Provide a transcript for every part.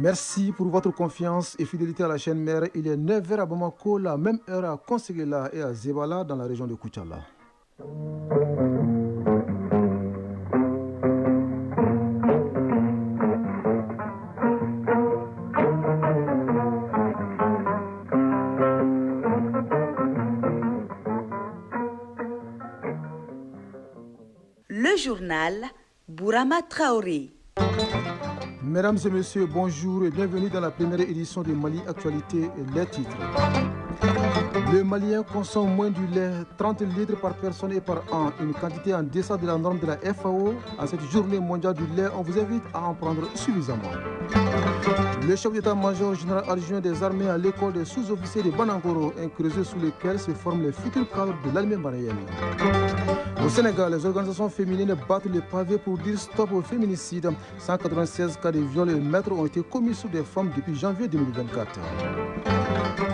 Merci pour votre confiance et fidélité à la chaîne mère. Il est 9h à Bamako, la même heure à Konségela et à Zebala dans la région de Koutiala. Le journal Bourama Traoré. Mesdames et messieurs, bonjour et bienvenue dans la première édition de Mali Actualité et les titres. Le Malien consomme moins du lait, 30 litres par personne et par an, une quantité en deçà de la norme de la FAO. À cette journée mondiale du lait, on vous invite à en prendre suffisamment. Le chef d'état-major général adjoint des armées à l'école des sous-officiers de Banangoro, un creuset sous lequel se forment les futurs cadres de l'armée malienne. Au Sénégal, les organisations féminines battent le pavé pour dire stop au féminicide. 196 cas de viol et meurtres ont été commis sur des femmes depuis janvier 2024.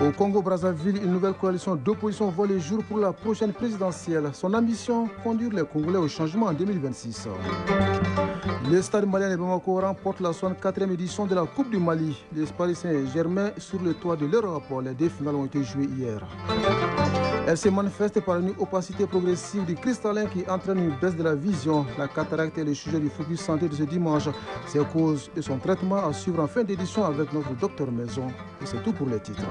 Au Congo-Brazzaville, une nouvelle coalition d'opposition voit le jour pour la prochaine présidentielle. Son ambition, conduire les Congolais au changement en 2026. Le stade malien de Bamako remporte la 64e édition de la Coupe du Mali. Les Paris Saint-Germain sur le toit de l'Europe. Les deux finales ont été jouées hier. Elle se manifeste par une opacité progressive du cristallin qui entraîne une baisse de la vision. La cataracte est le sujet du focus santé de ce dimanche. Ses causes et son traitement à suivre en fin d'édition avec notre docteur Maison. Et c'est tout pour les titres.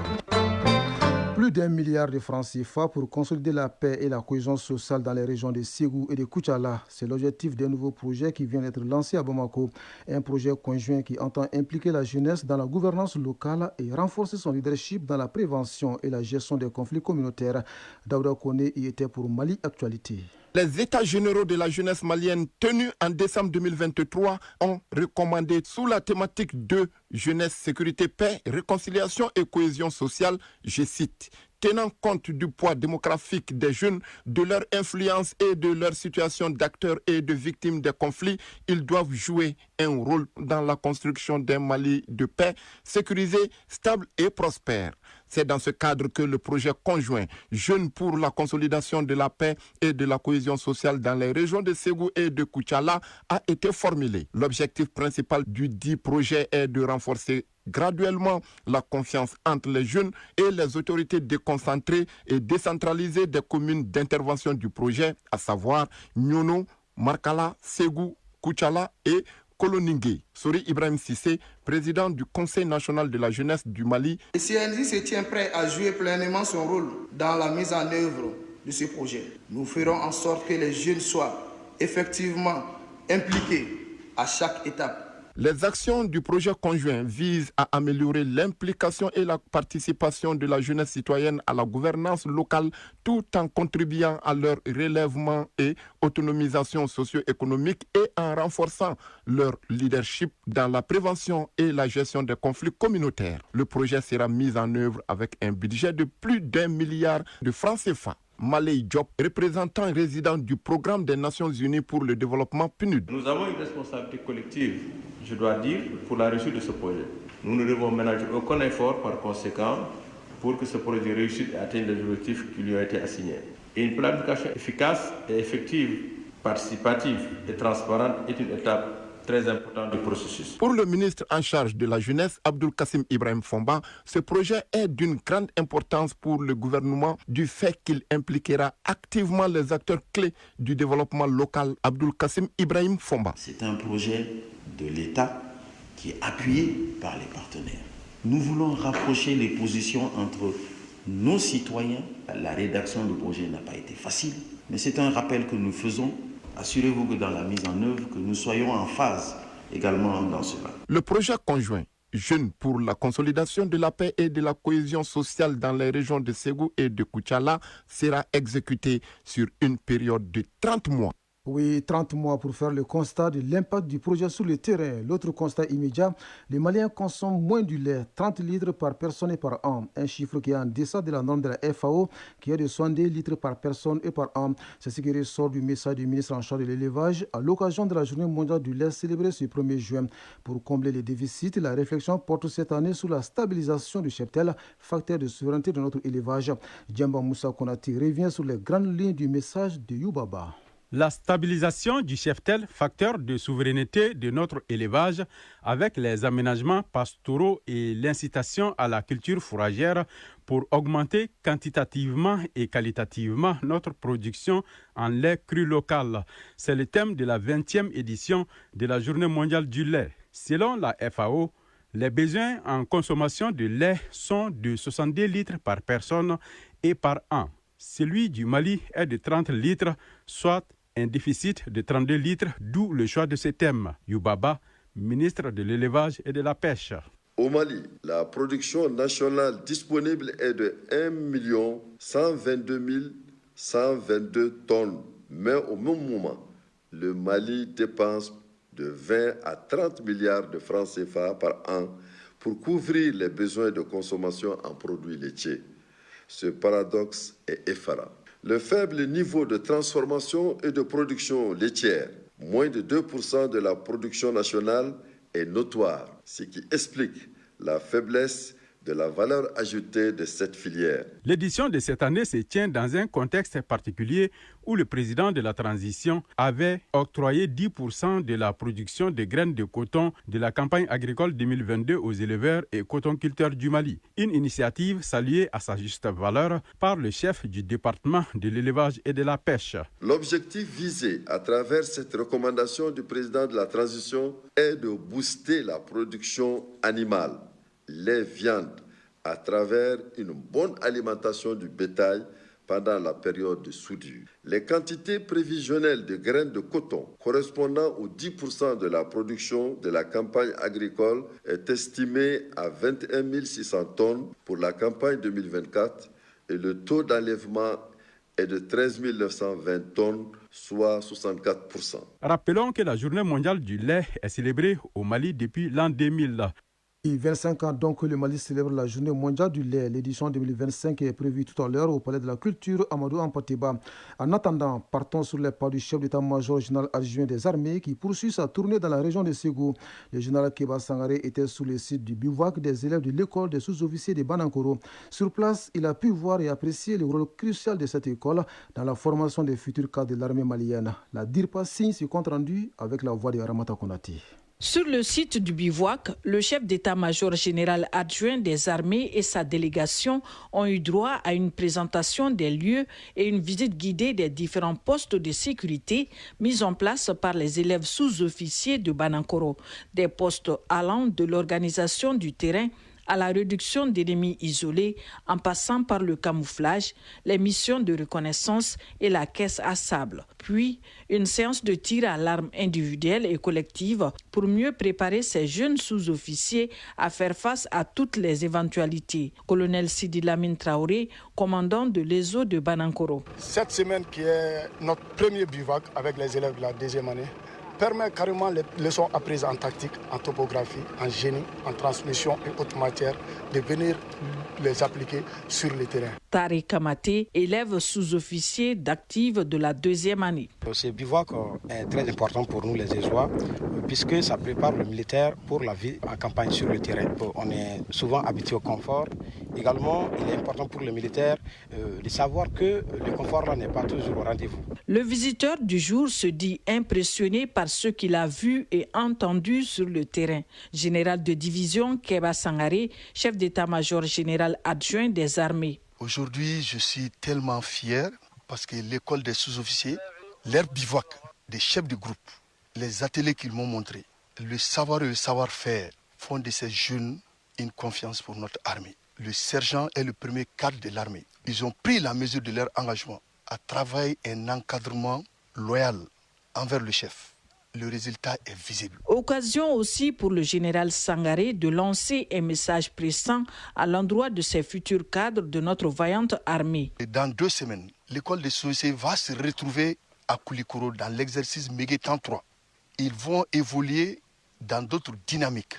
Plus d'1 milliard de francs CFA pour consolider la paix et la cohésion sociale dans les régions de Ségou et de Koutiala. C'est l'objectif d'un nouveau projet qui vient d'être lancé à Bamako. Un projet conjoint qui entend impliquer la jeunesse dans la gouvernance locale et renforcer son leadership dans la prévention et la gestion des conflits communautaires. Daouda Kone y était pour Mali Actualité. Les États généraux de la jeunesse malienne tenus en décembre 2023 ont recommandé sous la thématique de jeunesse, sécurité, paix, réconciliation et cohésion sociale, je cite, tenant compte du poids démographique des jeunes, de leur influence et de leur situation d'acteurs et de victimes des conflits, ils doivent jouer un rôle dans la construction d'un Mali de paix, sécurisé, stable et prospère. C'est dans ce cadre que le projet conjoint Jeunes pour la consolidation de la paix et de la cohésion sociale dans les régions de Ségou et de Koutiala a été formulé. L'objectif principal du dit projet est de renforcer graduellement la confiance entre les jeunes et les autorités déconcentrées et décentralisées des communes d'intervention du projet, à savoir Nyono, Markala, Ségou, Koutiala et Koloningué. Sori Ibrahim Sissé, président du Conseil national de la jeunesse du Mali. Le CNJ se tient prêt à jouer pleinement son rôle dans la mise en œuvre de ce projet. Nous ferons en sorte que les jeunes soient effectivement impliqués à chaque étape. Les actions du projet conjoint visent à améliorer l'implication et la participation de la jeunesse citoyenne à la gouvernance locale tout en contribuant à leur relèvement et autonomisation socio-économique et en renforçant leur leadership dans la prévention et la gestion des conflits communautaires. Le projet sera mis en œuvre avec un budget de plus d'1 milliard de francs CFA. Malay Diop, représentant résident du programme des Nations Unies pour le développement PNUD. Nous avons une responsabilité collective, je dois dire, pour la réussite de ce projet. Nous ne devons ménager aucun effort par conséquent pour que ce projet réussisse et atteigne les objectifs qui lui ont été assignés. Et une planification efficace et effective, participative et transparente est une étape très important du processus. Pour le ministre en charge de la jeunesse, Abdul Kassim Ibrahim Fomba, ce projet est d'une grande importance pour le gouvernement du fait qu'il impliquera activement les acteurs clés du développement local. Abdul Kassim Ibrahim Fomba. C'est un projet de l'État qui est appuyé par les partenaires. Nous voulons rapprocher les positions entre nos citoyens. La rédaction du projet n'a pas été facile, mais c'est un rappel que nous faisons. Assurez-vous que dans la mise en œuvre, que nous soyons en phase également dans cela. Le projet conjoint Jeunes pour la consolidation de la paix et de la cohésion sociale dans les régions de Ségou et de Koutiala sera exécuté sur une période de 30 mois. Oui, 30 mois pour faire le constat de l'impact du projet sur le terrain. L'autre constat immédiat, les Maliens consomment moins du lait, 30 litres par personne et par an. Un chiffre qui est en deçà de la norme de la FAO, qui est de 62 litres par personne et par an. C'est ce qui ressort du message du ministre en charge de l'élevage à l'occasion de la journée mondiale du lait célébrée ce 1er juin. Pour combler les déficits, la réflexion porte cette année sur la stabilisation du cheptel, facteur de souveraineté de notre élevage. Djamba Moussa Konati revient sur les grandes lignes du message de Youbaba. La stabilisation du cheptel, facteur de souveraineté de notre élevage, avec les aménagements pastoraux et l'incitation à la culture fourragère pour augmenter quantitativement et qualitativement notre production en lait cru local. C'est le thème de la 20e édition de la Journée mondiale du lait. Selon la FAO, les besoins en consommation de lait sont de 62 litres par personne et par an. Celui du Mali est de 30 litres, soit un déficit de 32 litres, d'où le choix de ce thème. Youbaba, ministre de l'élevage et de la pêche. Au Mali, la production nationale disponible est de 1 122 122 tonnes. Mais au même moment, le Mali dépense de 20 à 30 milliards de francs CFA par an pour couvrir les besoins de consommation en produits laitiers. Ce paradoxe est effarant. Le faible niveau de transformation et de production laitière, moins de 2% de la production nationale, est notoire, ce qui explique la faiblesse de la valeur ajoutée de cette filière. L'édition de cette année se tient dans un contexte particulier où le président de la transition avait octroyé 10% de la production de graines de coton de la campagne agricole 2022 aux éleveurs et cotonculteurs du Mali. Une initiative saluée à sa juste valeur par le chef du département de l'élevage et de la pêche. L'objectif visé à travers cette recommandation du président de la transition est de booster la production animale, les viandes, à travers une bonne alimentation du bétail pendant la période de soudure. Les quantités prévisionnelles de graines de coton correspondant aux 10% de la production de la campagne agricole est estimée à 21 600 tonnes pour la campagne 2024 et le taux d'enlèvement est de 13 920 tonnes, soit 64%. Rappelons que la Journée mondiale du lait est célébrée au Mali depuis l'an 2000. Il y a 25 ans donc que le Mali célèbre la Journée mondiale du lait. L'édition 2025 est prévue tout à l'heure au Palais de la Culture Amadou Ampateba. En attendant, partons sur les pas du chef d'état-major général adjoint des armées qui poursuit sa tournée dans la région de Ségou. Le général Kéba Sangaré était sur le site du bivouac des élèves de l'école des sous-officiers de Banankoro. Sur place, il a pu voir et apprécier le rôle crucial de cette école dans la formation des futurs cadres de l'armée malienne. La DIRPA signe ce compte rendu avec la voix de Ramata Konati. Sur le site du bivouac, le chef d'état-major général adjoint des armées et sa délégation ont eu droit à une présentation des lieux et une visite guidée des différents postes de sécurité mis en place par les élèves sous-officiers de Banankoro. Des postes allant de l'organisation du terrain à la réduction d'ennemis isolés, en passant par le camouflage, les missions de reconnaissance et la caisse à sable. Puis, une séance de tir à l'arme individuelle et collective pour mieux préparer ces jeunes sous-officiers à faire face à toutes les éventualités. Colonel Sidi Lamine Traoré, commandant de l'ESO de Banankoro. Cette semaine qui est notre premier bivouac avec les élèves de la deuxième année, permet carrément les leçons apprises en tactique, en topographie, en génie, en transmission et autres matières de venir les appliquer sur le terrain. Tariq Kamate, élève sous-officier d'active de la deuxième année. Ce bivouac est très important pour nous les Ézois puisque ça prépare le militaire pour la vie en campagne sur le terrain. On est souvent habitué au confort. Également, il est important pour le militaire de savoir que le confort là n'est pas toujours au rendez-vous. Le visiteur du jour se dit impressionné par ce qu'il a vu et entendu sur le terrain. Général de division Kéba Sangaré, chef d'état-major général adjoint des armées. Aujourd'hui, je suis tellement fier parce que l'école des sous-officiers, leur bivouac, des chefs de groupe, les ateliers qu'ils m'ont montrés, le savoir et le savoir-faire font de ces jeunes une confiance pour notre armée. Le sergent est le premier cadre de l'armée. Ils ont pris la mesure de leur engagement à travailler un encadrement loyal envers le chef. Le résultat est visible. Occasion aussi pour le général Sangaré de lancer un message pressant à l'endroit de ses futurs cadres de notre vaillante armée. Dans 2 semaines, l'école des sous-officiers va se retrouver à Koulikoro dans l'exercice Méguétan 3. Ils vont évoluer dans d'autres dynamiques.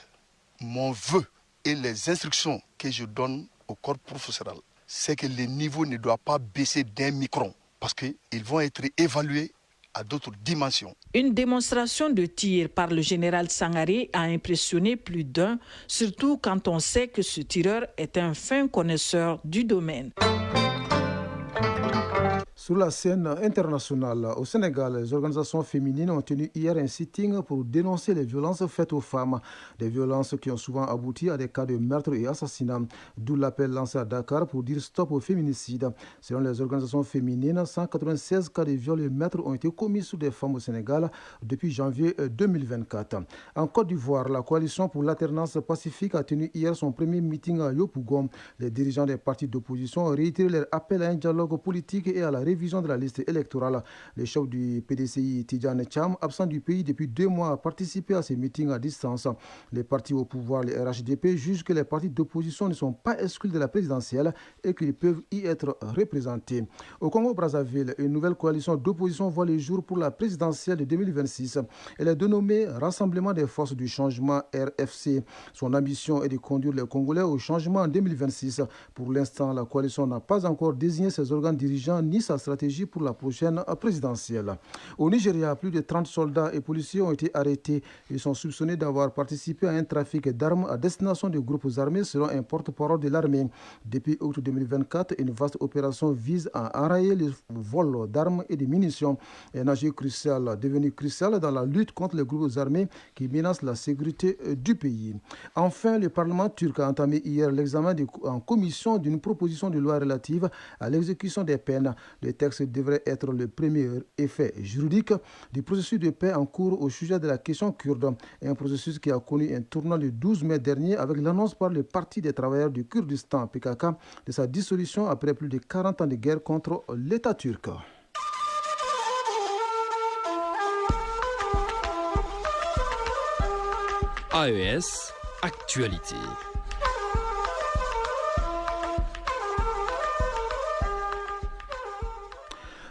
Mon vœu et les instructions que je donne au corps professoral, c'est que le niveau ne doit pas baisser d'1 micron parce qu'ils vont être évalués à d'autres dimensions. Une démonstration de tir par le général Sangaré a impressionné plus d'un, surtout quand on sait que ce tireur est un fin connaisseur du domaine. Sur la scène internationale, au Sénégal, les organisations féminines ont tenu hier un sitting pour dénoncer les violences faites aux femmes. Des violences qui ont souvent abouti à des cas de meurtre et assassinat. D'où l'appel lancé à Dakar pour dire stop au féminicide. Selon les organisations féminines, 196 cas de viol et meurtres ont été commis sur des femmes au Sénégal depuis janvier 2024. En Côte d'Ivoire, la coalition pour l'alternance pacifique a tenu hier son premier meeting à Yopougon. Les dirigeants des partis d'opposition ont réitéré leur appel à un dialogue politique et à la révision de la liste électorale. Le chef du PDCI, Tidjane Cham, absent du pays depuis 2 mois, a participé à ces meetings à distance. Les partis au pouvoir, les RHDP, jugent que les partis d'opposition ne sont pas exclus de la présidentielle et qu'ils peuvent y être représentés. Au Congo-Brazzaville, une nouvelle coalition d'opposition voit le jour pour la présidentielle de 2026. Elle est dénommée Rassemblement des forces du changement RFC. Son ambition est de conduire les Congolais au changement en 2026. Pour l'instant, la coalition n'a pas encore désigné ses organes dirigeants ni sa stratégie pour la prochaine présidentielle. Au Nigeria, plus de 30 soldats et policiers ont été arrêtés. Ils sont soupçonnés d'avoir participé à un trafic d'armes à destination de groupes armés selon un porte-parole de l'armée. Depuis août 2024, une vaste opération vise à enrayer les vols d'armes et de munitions. Un enjeu crucial, devenu crucial dans la lutte contre les groupes armés qui menacent la sécurité du pays. Enfin, le Parlement turc a entamé hier l'examen en commission d'une proposition de loi relative à l'exécution des peines. Le texte devrait être le premier effet juridique du processus de paix en cours au sujet de la question kurde. Un processus qui a connu un tournant le 12 mai dernier avec l'annonce par le Parti des travailleurs du Kurdistan, PKK, de sa dissolution après plus de 40 ans de guerre contre l'État turc. AES Actualité.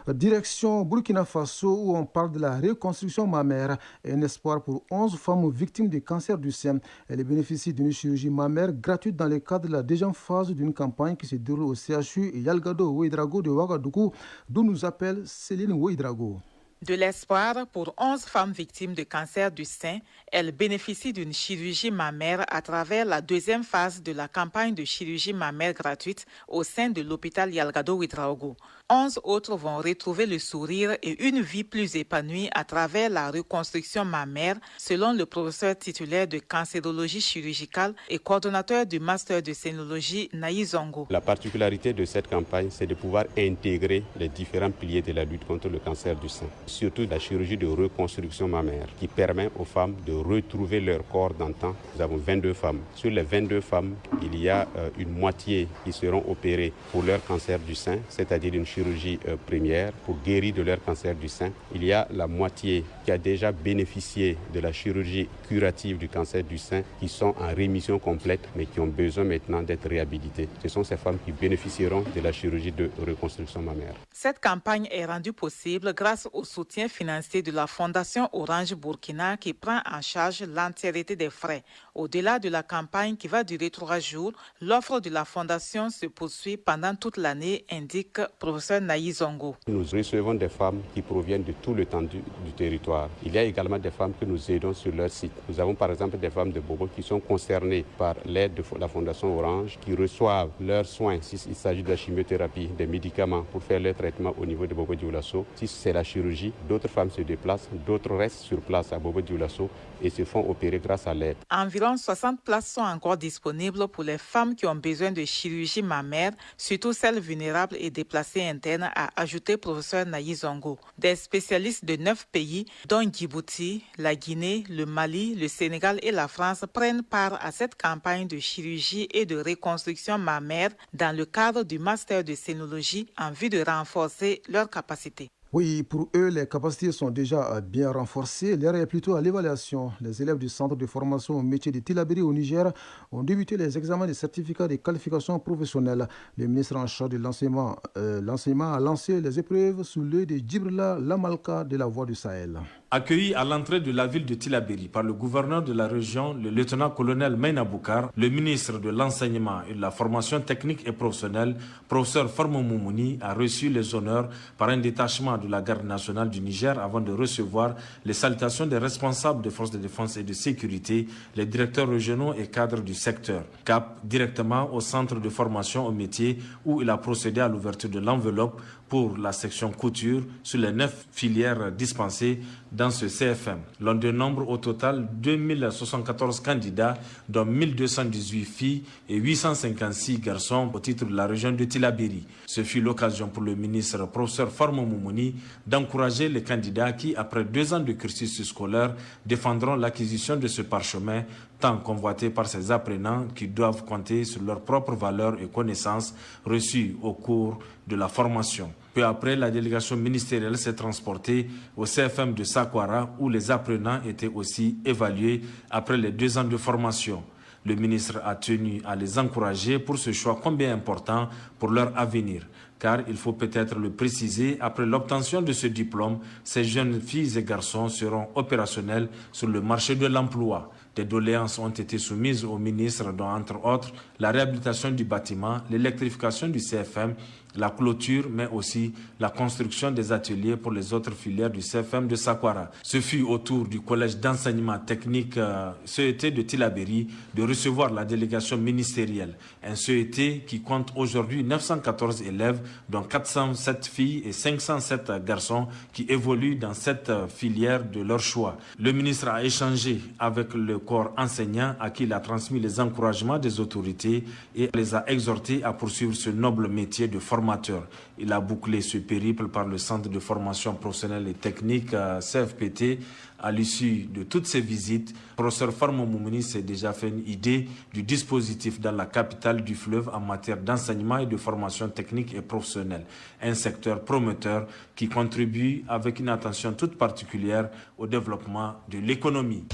Direction Burkina Faso où on parle de la reconstruction mammaire, un espoir pour 11 femmes victimes de cancer du sein. Elles bénéficient d'une chirurgie mammaire gratuite dans le cadre de la deuxième phase d'une campagne qui se déroule au CHU Yalgado Ouedraogo de Ouagadougou, d'où nous appelle Céline Ouedraogo. De l'espoir pour 11 femmes victimes de cancer du sein, elles bénéficient d'une chirurgie mammaire à travers la deuxième phase de la campagne de chirurgie mammaire gratuite au sein de l'hôpital Yalgado Ouedraogo. 11 autres vont retrouver le sourire et une vie plus épanouie à travers la reconstruction mammaire, selon le professeur titulaire de cancérologie chirurgicale et coordonnateur du master de scénologie Naï Zongo. La particularité de cette campagne, c'est de pouvoir intégrer les différents piliers de la lutte contre le cancer du sein. Surtout la chirurgie de reconstruction mammaire qui permet aux femmes de retrouver leur corps d'antan. Nous avons 22 femmes. Sur les 22 femmes, il y a une moitié qui seront opérées pour leur cancer du sein, c'est-à-dire une chirurgie première pour guérir de leur cancer du sein. Il y a la moitié qui a déjà bénéficié de la chirurgie curative du cancer du sein qui sont en rémission complète mais qui ont besoin maintenant d'être réhabilitées. Ce sont ces femmes qui bénéficieront de la chirurgie de reconstruction mammaire. Cette campagne est rendue possible grâce au soutien financier de la Fondation Orange Burkina qui prend en charge l'entièreté des frais. Au-delà de la campagne qui va durer 3 jours, l'offre de la Fondation se poursuit pendant toute l'année, indique professeur Naï Zongo. Nous recevons des femmes qui proviennent de tout l'étendue du territoire. Il y a également des femmes que nous aidons sur leur site. Nous avons par exemple des femmes de Bobo qui sont concernées par l'aide de la Fondation Orange, qui reçoivent leurs soins s'il s'agit de la chimiothérapie, des médicaments pour faire leur traitement au niveau de Bobo Dioulasso. Si c'est la chirurgie, d'autres femmes se déplacent, d'autres restent sur place à Bobo Dioulasso et se font opérer grâce à l'aide. Environ 60 places sont encore disponibles pour les femmes qui ont besoin de chirurgie mammaire, surtout celles vulnérables et déplacées internes, a ajouté professeur Naï Zongo. Des spécialistes de 9 pays, dont Djibouti, la Guinée, le Mali, le Sénégal et la France, prennent part à cette campagne de chirurgie et de reconstruction mammaire dans le cadre du master de scénologie en vue de renforcer leurs capacités. Oui, pour eux, les capacités sont déjà bien renforcées. L'heure est plutôt à l'évaluation. Les élèves du centre de formation au métier de Tilaberi au Niger ont débuté les examens de certificats de qualification professionnelle. Le ministre en charge de l'enseignement a lancé les épreuves sous l'œil de Djibrila Lamalka de la Voix du Sahel. Accueilli à l'entrée de la ville de Tillabéri par le gouverneur de la région, le lieutenant-colonel Meina Boukar, le ministre de l'Enseignement et de la Formation technique et professionnelle, professeur Farmo Moumouni, a reçu les honneurs par un détachement de la garde nationale du Niger avant de recevoir les salutations des responsables des forces de défense et de sécurité, les directeurs régionaux et cadres du secteur. Cap directement au centre de formation au métier où il a procédé à l'ouverture de l'enveloppe pour la section couture sur les 9 filières dispensées dans ce CFM. L'on dénombre au total 2074 candidats, dont 1218 filles et 856 garçons au titre de la région de Tillabéri. Ce fut l'occasion pour le ministre professeur Farmo Moumouni d'encourager les candidats qui, après 2 ans de cursus scolaire, défendront l'acquisition de ce parchemin tant convoité par ces apprenants qui doivent compter sur leurs propres valeurs et connaissances reçues au cours de la formation. Peu après, la délégation ministérielle s'est transportée au CFM de Sakwara où les apprenants étaient aussi évalués après les 2 ans de formation. Le ministre a tenu à les encourager pour ce choix combien important pour leur avenir. Car il faut peut-être le préciser, après l'obtention de ce diplôme, ces jeunes filles et garçons seront opérationnels sur le marché de l'emploi. Des doléances ont été soumises au ministre, dont entre autres la réhabilitation du bâtiment, l'électrification du CFM, la clôture, mais aussi la construction des ateliers pour les autres filières du CFM de Sakwara. Ce fut au tour du collège d'enseignement technique CET de Tillabéri de recevoir la délégation ministérielle. Un CET qui compte aujourd'hui 914 élèves, dont 407 filles et 507 garçons qui évoluent dans cette filière de leur choix. Le ministre a échangé avec le corps enseignant à qui il a transmis les encouragements des autorités et les a exhortés à poursuivre ce noble métier de formateur. Il a bouclé ce périple par le centre de formation professionnelle et technique CFPT. À l'issue de toutes ces visites, le professeur Farmo Moumouni s'est déjà fait une idée du dispositif dans la capitale du fleuve en matière d'enseignement et de formation technique et professionnelle. Un secteur prometteur qui contribue avec une attention toute particulière au développement de l'économie.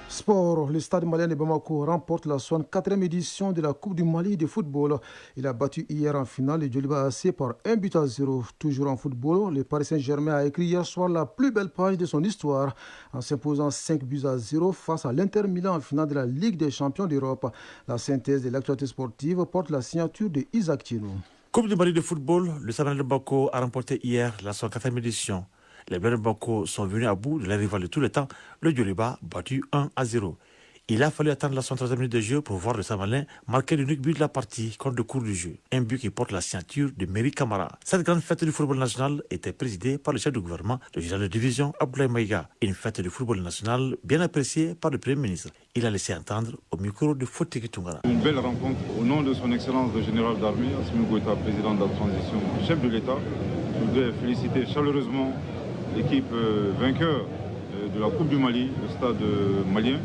Sport, le stade malien de Bamako remporte la 64e édition de la Coupe du Mali de football. Il a battu hier en finale le Djoliba AC par 1-0. Toujours en football, le Paris Saint-Germain a écrit hier soir la plus belle page de son histoire en s'imposant 5-0 face à l'Inter Milan en finale de la Ligue des champions d'Europe. La synthèse de l'actualité sportive porte la signature de Isaac Thierno. Coupe du Mali de football, le stade de Bamako a remporté hier la 64e édition. Les Bleus de Bamako sont venus à bout de la rivale de tous les temps, le Djoliba, battu 1-0. Il a fallu attendre la 103e minute de jeu pour voir le Samalin marquer l'unique but de la partie contre le cours du jeu. Un but qui porte la signature de Meri Camara. Cette grande fête du football national était présidée par le chef du gouvernement, le général de division Abdoulaye Maïga. Une fête du football national bien appréciée par le Premier ministre. Il a laissé entendre au micro de Fotiki Tungara. Une belle rencontre au nom de son excellence le général d'armée, Assimi Goïta, président de la transition, chef de l'État. Je voudrais féliciter chaleureusement l'équipe vainqueur de la Coupe du Mali, le stade malien.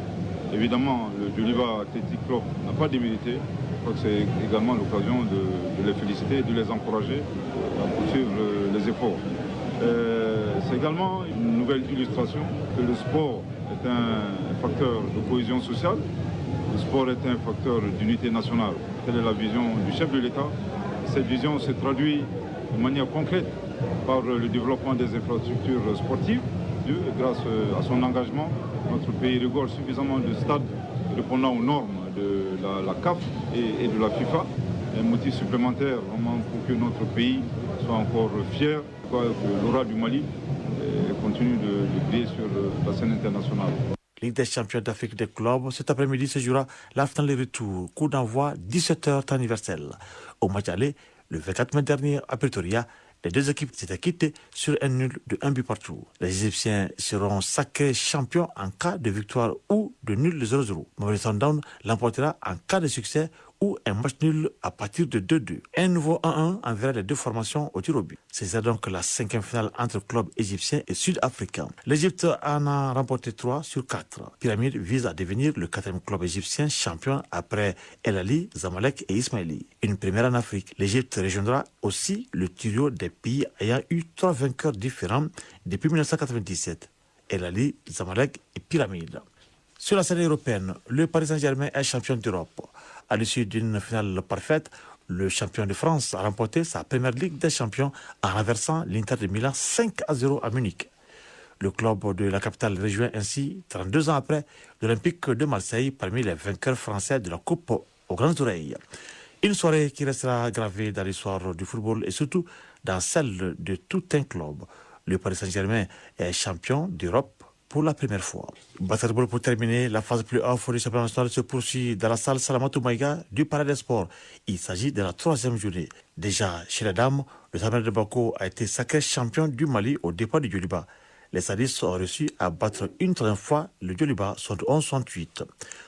Évidemment, le Djoliba Athletic Club n'a pas démérité. Je crois que c'est également l'occasion de les féliciter et de les encourager à poursuivre les efforts. C'est également une nouvelle illustration que le sport est un facteur de cohésion sociale. Le sport est un facteur d'unité nationale. Telle est la vision du chef de l'État. Cette vision se traduit de manière concrète par le développement des infrastructures sportives. Grâce à son engagement, notre pays regorge suffisamment de stades répondant aux normes de la CAF et de la FIFA. Un motif supplémentaire vraiment pour que notre pays soit encore fier, que l'aura du Mali continue de briller sur la scène internationale. Ligue des champions d'Afrique des clubs, cet après-midi se jouera la finale des retours. Coup d'envoi 17h temps universel. Au match aller, le 24 mai dernier à Pretoria, les deux équipes s'étaient quittées sur un nul de 1 but partout. Les Égyptiens seront sacrés champions en cas de victoire ou de nul de 0-0. Mamelodi Sundowns l'emportera en cas de succès ou un match nul à partir de 2-2. Un nouveau 1-1 enverra les deux formations au tir au but. C'est donc la 5e finale entre clubs égyptiens et sud-africains. L'Égypte en a remporté 3 sur 4. Pyramide vise à devenir le 4e club égyptien champion après El Ali, Zamalek et Ismaili. Une première en Afrique. L'Égypte rejoindra aussi le trio des pays ayant eu 3 vainqueurs différents depuis 1997. El Ali, Zamalek et Pyramide. Sur la scène européenne, le Paris Saint-Germain est champion d'Europe. À l'issue d'une finale parfaite, Le champion de France a remporté sa première Ligue des champions en renversant l'Inter de Milan 5-0 à Munich. Le club de la capitale rejoint ainsi, 32 ans après, l'Olympique de Marseille parmi les vainqueurs français de la Coupe aux grandes oreilles. Une soirée qui restera gravée dans l'histoire du football et surtout dans celle de tout un club. Le Paris Saint-Germain est champion d'Europe pour la première fois. Basketball pour terminer, la phase play-off du championnat national se poursuit dans la salle Salamatou Maïga du Palais des Sports. Il s'agit de la 3e journée. Déjà, chez les dames, le Samuel de Bako a été sacré champion du Mali au départ du Djoliba. Les Sadistes ont réussi à battre une 3e fois le Djoliba 71-68,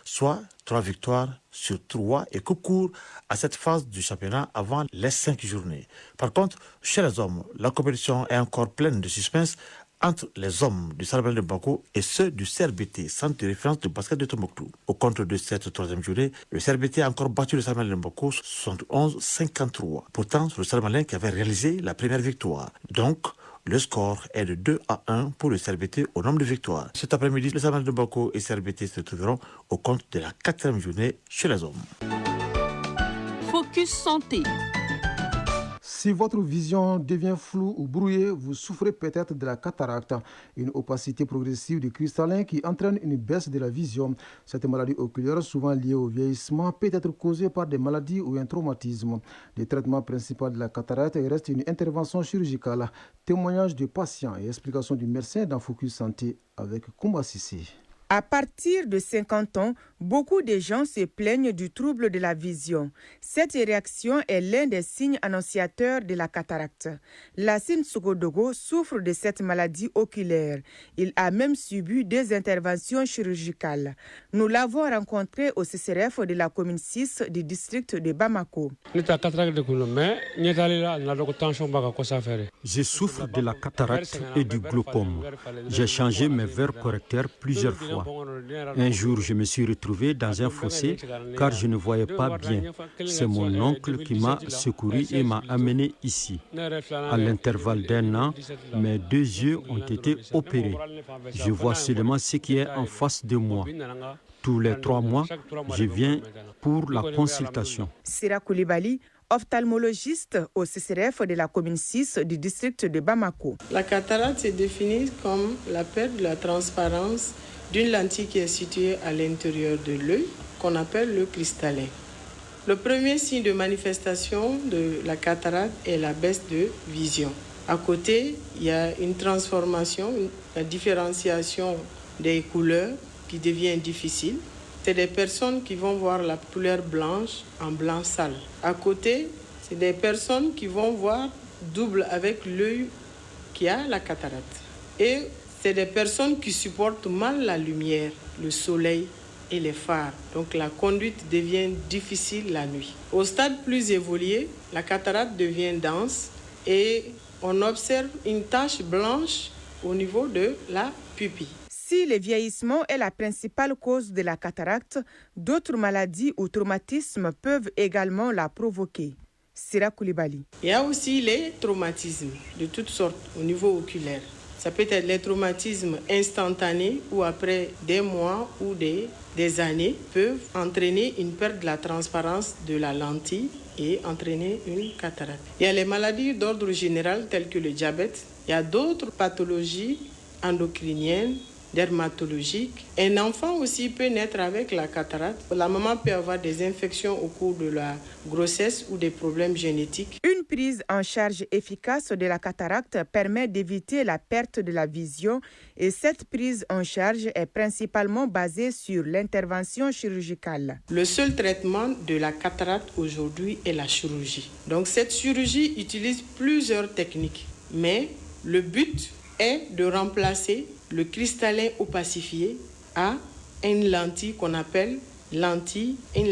soit 3 victoires sur 3 et coupe court à cette phase du championnat avant les 5 journées. Par contre, chez les hommes, la compétition est encore pleine de suspense entre les hommes du Samuel de Bako et ceux du CRBT, centre de référence de basket de Tombouctou. Au compte de cette 3e journée, le CRBT a encore battu le Samuel de Bako 71-53. Pourtant, c'est le Samuel qui avait réalisé la première victoire. Donc, le score est de 2-1 pour le CRBT au nombre de victoires. Cet après-midi, le Samuel de Bako et CRBT se retrouveront au compte de la 4e journée chez les hommes. Focus santé. Si votre vision devient floue ou brouillée, vous souffrez peut-être de la cataracte, une opacité progressive du cristallin qui entraîne une baisse de la vision. Cette maladie oculaire, souvent liée au vieillissement, peut être causée par des maladies ou un traumatisme. Le traitement principal de la cataracte reste une intervention chirurgicale. Témoignage de patients et explication du médecin dans Focus Santé avec Koumba Sissi. À partir de 50 ans, beaucoup de gens se plaignent du trouble de la vision. Cette réaction est l'un des signes annonciateurs de la cataracte. Lassine Soukodogo souffre de cette maladie oculaire. Il a même subi 2 interventions chirurgicales. Nous l'avons rencontré au CCRF de la commune 6 du district de Bamako. Je souffre de la cataracte et du glaucome. J'ai changé mes verres correcteurs plusieurs fois. Un jour, je me suis retrouvé dans un fossé car je ne voyais pas bien. C'est mon oncle qui m'a secouru et m'a amené ici. À l'intervalle d'1 an, mes 2 yeux ont été opérés. Je vois seulement ce qui est en face de moi. Tous les 3 mois, je viens pour la consultation. Sira Koulibaly, ophtalmologiste au CCRF de la commune 6 du district de Bamako. La cataracte se définit comme la perte de la transparence d'une lentille qui est située à l'intérieur de l'œil, qu'on appelle le cristallin. Le premier signe de manifestation de la cataracte est la baisse de vision. À côté, il y a une transformation, la différenciation des couleurs qui devient difficile. C'est des personnes qui vont voir la couleur blanche en blanc sale. À côté, c'est des personnes qui vont voir double avec l'œil qui a la cataracte. Et c'est des personnes qui supportent mal la lumière, le soleil et les phares. Donc la conduite devient difficile la nuit. Au stade plus évolué, la cataracte devient dense et on observe une tache blanche au niveau de la pupille. Si le vieillissement est la principale cause de la cataracte, d'autres maladies ou traumatismes peuvent également la provoquer. Sira Koulibaly. Il y a aussi les traumatismes de toutes sortes au niveau oculaire. Ça peut être les traumatismes instantanés ou après des mois ou des années peuvent entraîner une perte de la transparence de la lentille et entraîner une cataracte. Il y a les maladies d'ordre général telles que le diabète. Il y a d'autres pathologies endocriniennes, dermatologiques. Un enfant aussi peut naître avec la cataracte. La maman peut avoir des infections au cours de la grossesse ou des problèmes génétiques. Une prise en charge efficace de la cataracte permet d'éviter la perte de la vision et cette prise en charge est principalement basée sur l'intervention chirurgicale. Le seul traitement de la cataracte aujourd'hui est la chirurgie. Donc cette chirurgie utilise plusieurs techniques, mais le but est de remplacer le cristallin opacifié à une lentille qu'on appelle une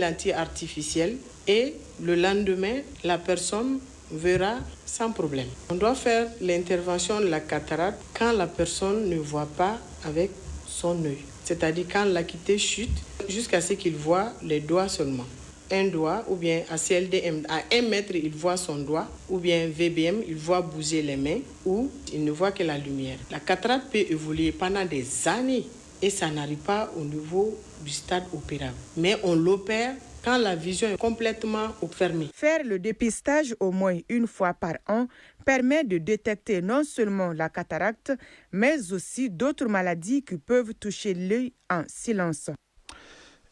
lentille artificielle et le lendemain, la personne verra sans problème. On doit faire l'intervention de la cataracte quand la personne ne voit pas avec son œil, c'est-à-dire quand l'acuité chute jusqu'à ce qu'il voit les doigts seulement. Un doigt, ou bien à CLDM, à 1 mètre, il voit son doigt, ou bien VBM, il voit bouger les mains, ou il ne voit que la lumière. La cataracte peut évoluer pendant des années et ça n'arrive pas au niveau du stade opérable. Mais on l'opère quand la vision est complètement fermée. Faire le dépistage au moins une fois par an permet de détecter non seulement la cataracte, mais aussi d'autres maladies qui peuvent toucher l'œil en silence.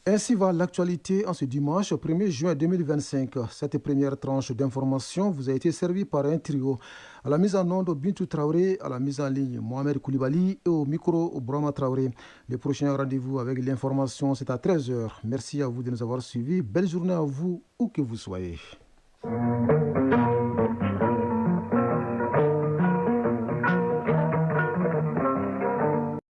Ainsi va l'actualité en ce dimanche 1er juin 2025. Cette première tranche d'information vous a été servie par un trio. À la mise en onde, Bintou Traoré, à la mise en ligne, Mohamed Koulibaly et au micro, Brahma Traoré. Le prochain rendez-vous avec l'information, c'est à 13h. Merci à vous de nous avoir suivis. Belle journée à vous, où que vous soyez.